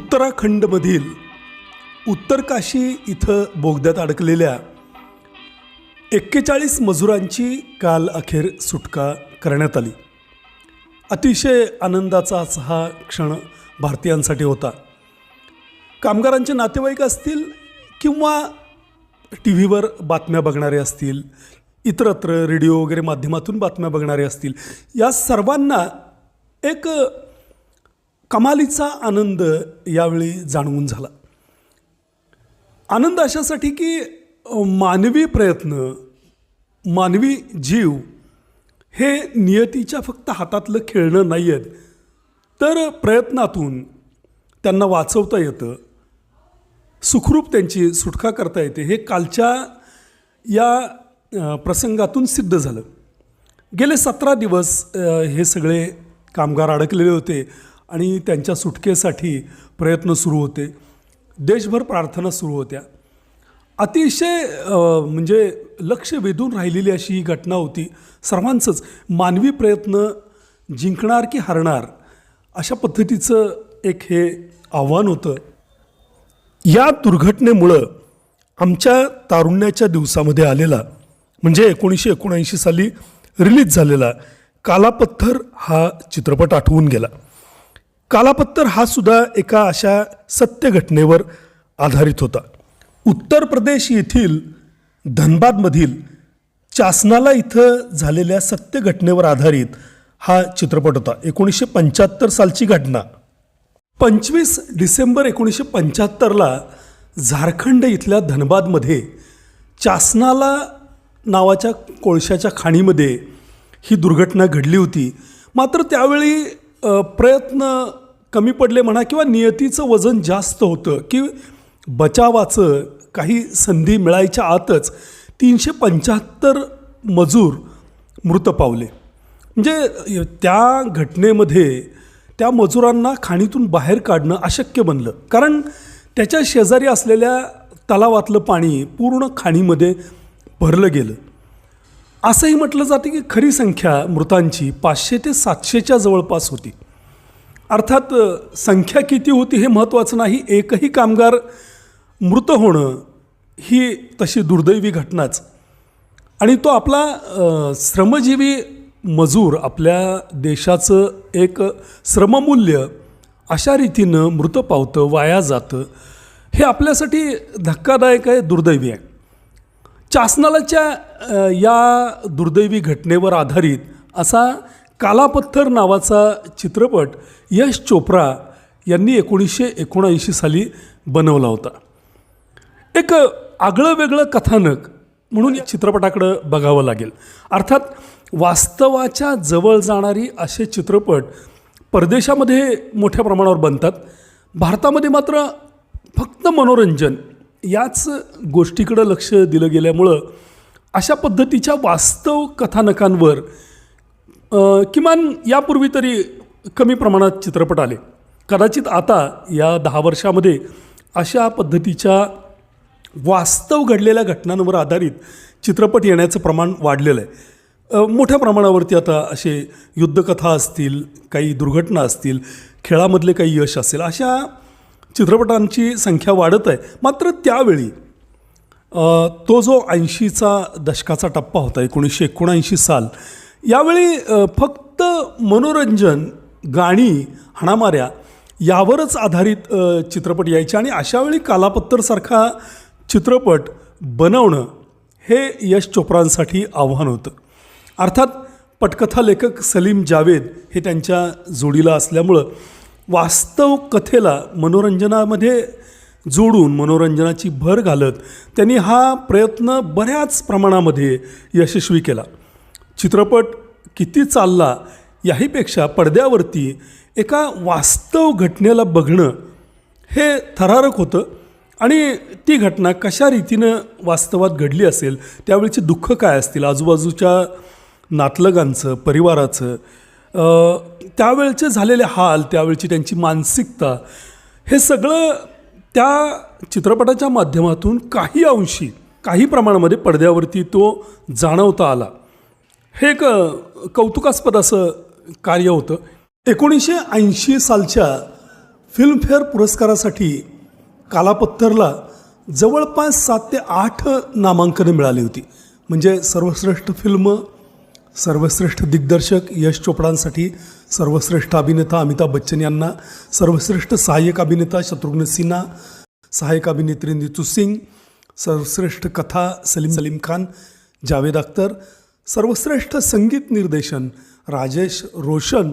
उत्तराखंडमधील उत्तरकाशी इथं बोगद्यात अडकलेल्या 41 मजुरांची काल अखेर सुटका करण्यात आली. अतिशय आनंदाचा हा क्षण भारतीयांसाठी होता. कामगारांचे नातेवाईक असतील किंवा टी व्हीवर बातम्या बघणारे असतील, इतरत्र रेडिओ वगैरे माध्यमातून बातम्या बघणारे असतील, या सर्वांना एक कमालीचा आनंद यावेळी जाणवून झाला. आनंद अशासाठी की मानवी प्रयत्न, मानवी जीव हे नियतीच्या फक्त हातातलं खेळणं नाही आहेत, तर प्रयत्नातून त्यांना वाचवता येतं, सुखरूप त्यांची सुटका करता येते. हे कालच्या या प्रसंगातून सिद्ध झालं. गेले 17 दिवस हे सगळे कामगार अडकलेले होते आणि त्यांच्या सुटकेसाठी प्रयत्न सुरू होते. देशभर प्रार्थना सुरू होत्या. अतिशय म्हणजे लक्ष वेधून राहिलेली अशी ही घटना होती. सर्वांचंच मानवी प्रयत्न जिंकणार की हरणार अशा पद्धतीचं एक हे आव्हान होतं. या दुर्घटनेमुळं आमच्या तारुण्याच्या दिवसामध्ये आलेला म्हणजे 1979 साली रिलीज झालेला कालापत्थर हा चित्रपट आठवून गेला. कालापत्थर हा सुद्धा एका अशा सत्य घटनेवर आधारित होता. उत्तर प्रदेश येथील धनबादमधील चासनाला इथं झालेल्या सत्य घटनेवर आधारित हा चित्रपट होता. 1975 सालची घटना. 25 डिसेंबर 1975ला झारखंड इथल्या धनबादमध्ये चासनाला नावाच्या कोळशाच्या खाणीमध्ये ही दुर्घटना घडली होती. मात्र त्यावेळी प्रयत्न कमी पडले म्हणा किंवा नियतीचं वजन जास्त होतं की बचावाचं काही संधी मिळायच्या आतच 375 मजूर मृत पावले. म्हणजे त्या घटनेमध्ये त्या मजुरांना खाणीतून बाहेर काढणं अशक्य बनलं, कारण त्याच्या शेजारी असलेल्या तलावातलं पाणी पूर्ण खाणीमध्ये भरलं गेलं. असंही म्हटलं जातं की खरी संख्या मृतांची 500 ते 700च्या जवळपास होती. अर्थात संख्या किती होती हे महत्त्वाचं नाही, एकही कामगार मृत होणं ही तशी दुर्दैवी घटनाच. आणि तो आपला श्रमजीवी मजूर, आपल्या देशाचं एक श्रममूल्य अशा रीतीनं मृत पावतं, वाया जातं, हे आपल्यासाठी धक्कादायक आहे, दुर्दैवी आहे. चासनालाच्या या दुर्दैवी घटनेवर आधारित असा कालापत्थर नावाचा चित्रपट यश चोप्रा यांनी 1979 साली बनवला होता. एक आगळं वेगळं कथानक म्हणून या चित्रपटाकडं बघावं लागेल. अर्थात वास्तवाच्या जवळ जाणारी असे चित्रपट परदेशामध्ये मोठ्या प्रमाणावर बनतात. भारतामध्ये मात्र फक्त मनोरंजन याच गोष्टीकडं लक्ष दिलं गेल्यामुळं अशा पद्धतीच्या वास्तव कथानकांवर किमान यापूर्वी तरी कमी प्रमाणात चित्रपट आले. कदाचित आता या 10 वर्षामध्ये अशा पद्धतीच्या वास्तव घडलेल्या घटनांवर आधारित चित्रपट येण्याचं प्रमाण वाढलेलं आहे. मोठ्या प्रमाणावरती आता असे युद्धकथा असतील, काही दुर्घटना असतील, खेळामधले काही यश असेल, अशा चित्रपटांची संख्या वाढत आहे. मात्र त्यावेळी तो जो 80चा दशकाचा टप्पा होता, 1979 साल, यावेळी फक्त मनोरंजन, गाणी, हाणामाऱ्या यावरच आधारित चित्रपट यायचे. आणि अशावेळी कालापत्तरसारखा चित्रपट बनवणं हे यश चोप्रांसाठी आव्हान होतं. अर्थात पटकथा लेखक सलीम जावेद हे त्यांच्या जोडीला असल्यामुळं वास्तव कथेला मनोरंजनामध्ये जोडून, मनोरंजनाची भर घालत त्यांनी हा प्रयत्न बऱ्याच प्रमाणामध्ये यशस्वी केला. चित्रपट किती चालला याहीपेक्षा पडद्यावरती एका वास्तव घटनेला बघणं हे थरारक होतं. आणि ती घटना कशा रीतीनं वास्तवात घडली असेल, त्यावेळीचे दुःख काय असतील, आजूबाजूच्या नातलगांचं, परिवाराचं, त्यावेळचे झालेले हाल, त्यावेळची त्यांची मानसिकता, हे सगळं त्या चित्रपटाच्या माध्यमातून काही अंशी, काही प्रमाणामध्ये पडद्यावरती तो जाणवता आला. हे एक कौतुकास्पद असं कार्य होतं. 1980 सालच्या फिल्मफेअर पुरस्कारासाठी कालापत्तरला जवळपास 7 ते 8 नामांकनं मिळाली होती. म्हणजे सर्वश्रेष्ठ फिल्म, सर्वश्रेष्ठ दिग्दर्शक यश चोपडांसाठी, सर्वश्रेष्ठ अभिनेता अमिताभ बच्चन यांना, सर्वश्रेष्ठ सहाय्यक अभिनेता शत्रुघ्न सिन्हा, सहाय्यक अभिनेत्री नीतू सिंग, सर्वश्रेष्ठ कथा सलीम खान, जावेद अख्तर, सर्वश्रेष्ठ संगीत निर्देशन राजेश रोशन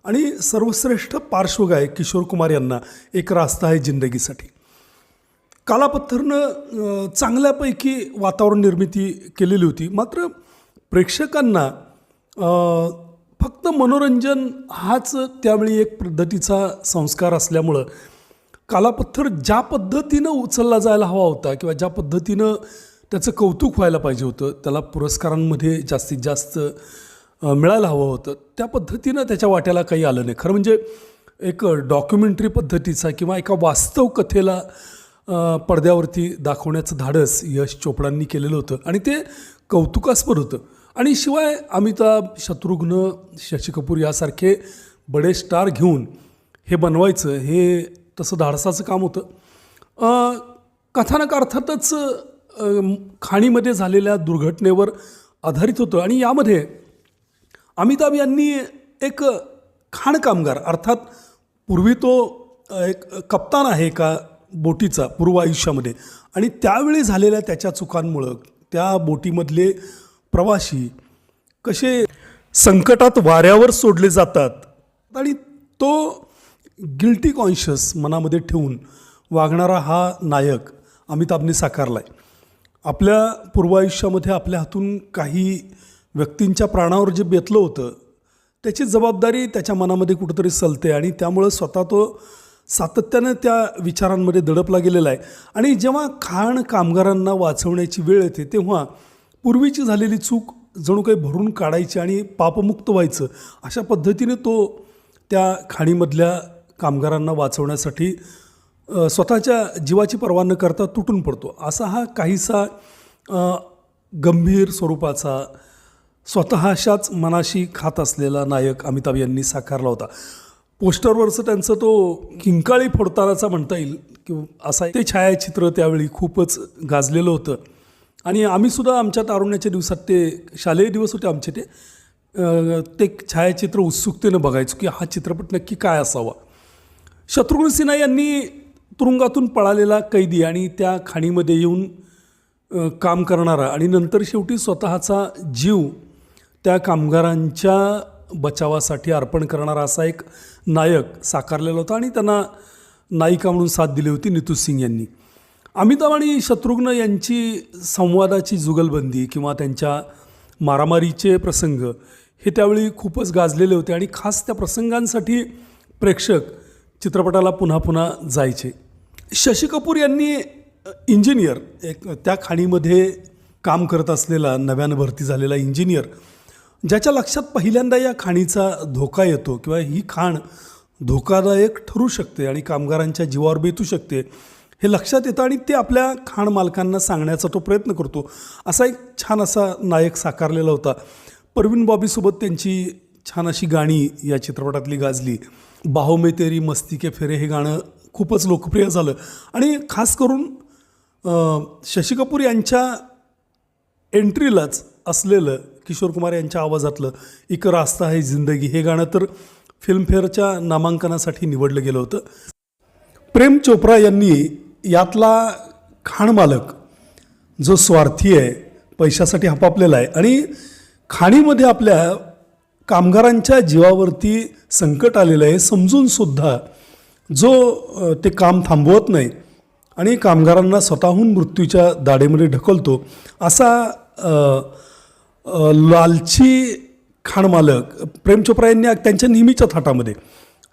आणि सर्वश्रेष्ठ पार्श्वगायक किशोर कुमार यांना एक रास्ता है जिंदगीसाठी. कालापत्तरनं चांगल्यापैकी वातावरण निर्मिती केलेली होती. मात्र प्रेक्षकांना फक्त मनोरंजन हाच त्यावेळी एक पद्धतीचा संस्कार असल्यामुळं कालापत्तर ज्या पद्धतीनं उचलला जायला हवा होता किंवा ज्या पद्धतीनं त्याचं कौतुक व्हायला पाहिजे होतं, त्याला पुरस्कारांमध्ये जास्तीत जास्त मिळायला हवं होतं, त्या पद्धतीनं त्याच्या वाट्याला काही आलं नाही. खरं म्हणजे एक डॉक्युमेंटरी पद्धतीचा किंवा एका वास्तव कथेला पडद्यावरती दाखवण्याचं धाडस यश चोपडांनी केलेलं होतं आणि ते कौतुकास्पद होतं. आणि शिवाय अमिताभ, शत्रुघ्न, शशी कपूर यासारखे बडे स्टार घेऊन हे बनवायचं हे तसं धाडसाचं काम होतं. कथानक अर्थातच खाणीमध्ये झालेल्या दुर्घटनेवर आधारित होतं आणि यामध्ये अमिताभ यांनी एक खाण कामगार, अर्थात पूर्वी तो एक कप्तान आहे एका बोटीचा पूर्व आयुष्यामध्ये, आणि त्यावेळी झालेल्या त्याच्या चुकांमुळं त्या बोटीमधले प्रवासी कसे संकटात वाऱ्यावर सोडले जातात आणि तो गिल्टी कॉन्शियस मनामध्ये ठेवून वागणारा हा नायक अमिताभने साकारला आहे. आपल्या पूर्व आयुष्यामध्ये आपल्या हातून काही व्यक्तींच्या प्राणावर जे बेतलं होतं त्याची जबाबदारी त्याच्या मनामध्ये कुठंतरी सलते आणि त्यामुळं स्वतः तो सातत्यानं त्या विचारांमध्ये दडपला गेलेला आहे. आणि जेव्हा खाण कामगारांना वाचवण्याची वेळ येते तेव्हा पूर्वीची झालेली चूक जणू काही भरून काढायची आणि पापमुक्त व्हायचं अशा पद्धतीने तो त्या खाणीमधल्या कामगारांना वाचवण्यासाठी स्वतःच्या जीवाची पर्वा न करता तुटून पडतो. असा हा काहीसा गंभीर स्वरूपाचा स्वतःच्याच मनाशी खात असलेला नायक अमिताभ यांनी साकारला होता. पोस्टरवरचं त्यांचं तो किंकाळी फोडतानाचा म्हणता येईल किंवा असा ते छायाचित्र त्यावेळी खूपच गाजलेलं होतं. आणि आम्हीसुद्धा आमच्या तारुण्याच्या दिवसात ते शालेय दिवस होते आमचे ते छायाचित्र उत्सुकतेनं बघायचो की हा चित्रपट नक्की काय असावा. शत्रुघ्न सिन्हा यांनी तुरुंगातून पळालेला कैदी आणि त्या खाणीमध्ये येऊन काम करणारा आणि नंतर शेवटी स्वतःचा जीव त्या कामगारांच्या बचावासाठी अर्पण करणारा असा एक नायक साकारलेला होता आणि त्यांना नायिका म्हणून साथ दिली होती नीतू सिंग यांनी. अमिताभ आणि शत्रुघ्न यांची संवादाची जुगलबंदी किंवा त्यांच्या मारामारीचे प्रसंग हे त्यावेळी खूपच गाजलेले होते आणि खास त्या प्रसंगांसाठी प्रेक्षक चित्रपटाला पुन्हा पुन्हा जायचे. शशी कपूर यांनी इंजिनियर, एक त्या खाणीमध्ये काम करत असलेला नव्यानं भरती झालेला इंजिनियर, ज्याच्या लक्षात पहिल्यांदा या खाणीचा धोका येतो किंवा ही खाण धोकादायक ठरू शकते आणि कामगारांच्या जीवावर बेतू शकते हे लक्षात येतं आणि ते आपल्या खाण मालकांना सांगण्याचा तो प्रयत्न करतो. असा एक छान असा नायक साकारलेला होता. परवीन बॉबीसोबत त्यांची छान अशी गाणी या चित्रपटातली गाजली. बाहों में तेरी मस्ती के फेरे हे गाणं खूपच लोकप्रिय झालं आणि खास करून शशी कपूर यांच्या एंट्रीलाच असलेलं किशोर कुमार यांच्या आवाजातलं एक रास्ता है जिंदगी हे गाणं तर फिल्मफेअरच्या नामांकनासाठी निवडलं गेलं होतं. प्रेम चोप्रा यांनी यातला खाण मालक जो स्वार्थी आहे, पैशासाठी हपापलेला आहे आणि खाणीमध्ये आपल्या कामगारांच्या जीवावरती संकट आलेलं आहे समजूनसुद्धा जो ते काम थांबवत नाही आणि कामगारांना स्वतःहून मृत्यूच्या दाढेमध्ये ढकलतो असा लालची खाणमालक प्रेम चोप्रा यांनी त्यांच्या नेहमीच्या थाटामध्ये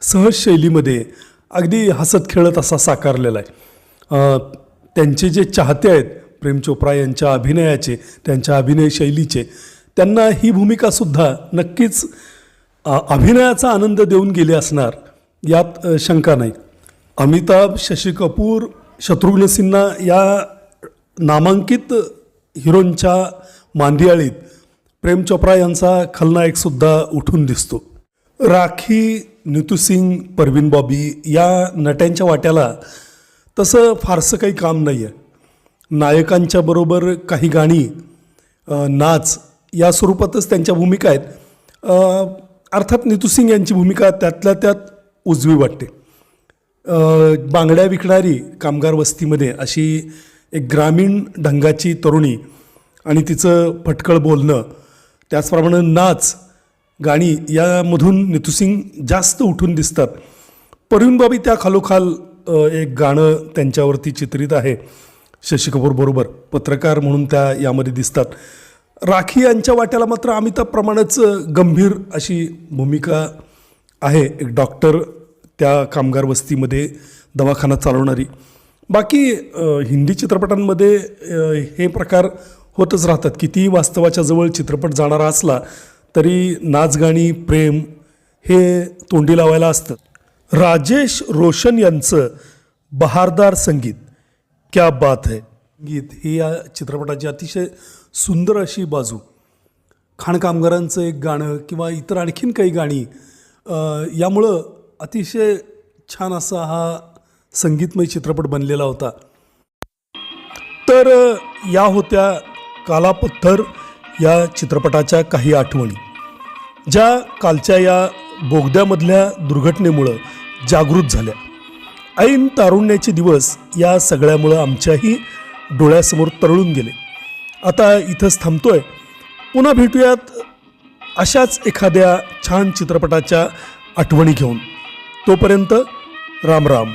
सहज शैलीमध्ये अगदी हसत खेळत असा साकारलेला आहे. त्यांचे जे चाहते आहेत प्रेम चोप्रा यांच्या अभिनयाचे, त्यांच्या अभिनय शैलीचे, त्यांना ही भूमिकासुद्धा नक्कीच अभिनयाचा आनंद देऊन गेली असणार यात शंका नाही. अमिताभ, शशी कपूर, शत्रुघ्न सिन्हा या नामांकित हिरोंच्या मांदियाळीत प्रेम चोप्रा यांचा खलनायकसुद्धा उठून दिसतो. राखी नीतू सिंग, परवीन बॉबी या नट्यांच्या वाट्याला तसं फारसं काही काम नाही आहे. नायकांच्या बरोबर काही गाणी, नाच या स्वरूपातच त्यांच्या भूमिका आहेत. अर्थात नीतू सिंग यांची भूमिका त्यातल्या त्यात उजवी वाटते. बांगड्या विकणारी कामगार वस्तीमध्ये अशी एक ग्रामीण ढंगाची तरुणी आणि तिचं फटकळ बोलणं, त्याचप्रमाणे नाच, गाणी यामधून नीतू सिंग जास्त उठून दिसतात. परवीन बॉबी त्या खालोखाल एक गाणं त्यांच्यावरती चित्रित आहे शशी कपूर बरोबर, पत्रकार म्हणून त्या यामध्ये दिसतात. राखी यांच्या वाट्याला मात्र अमिताभप्रमाणेच गंभीर अशी भूमिका आहे, एक डॉक्टर त्या कामगार वस्तीमध्ये दवाखाना चालवणारी. बाकी हिंदी चित्रपटांमध्ये हे प्रकार होतच राहतात. कितीही वास्तवाच्या जवळ चित्रपट जाणारा असला तरी नाच, गाणी, प्रेम हे तोंडी लावायला असतं. राजेश रोशन यांचं बहारदार संगीत, क्या बात है गीत ही या चित्रपटाची अतिशय सुंदर अशी बाजू. खाण कामगारांचं एक गाणं किंवा इतर आणखीन काही गाणी यामुळं अतिशय छान असा हा संगीतमय चित्रपट बनलेला होता. तर या होत्या काला पत्थर या चित्रपटाच्या काही आठवणी, ज्या कालच्या या बोगद्यामधल्या दुर्घटनेमुळं जागृत झाल्या. ऐन तारुण्याचे दिवस या सगळ्यामुळं आमच्याही डोळ्यासमोर तरळून गेले. आता इथंच थांबतोय. पुन्हा भेटूयात अशाच एखाद्या छान चित्रपटाच्या आठवणी घेऊन. तोपर्यंत राम राम.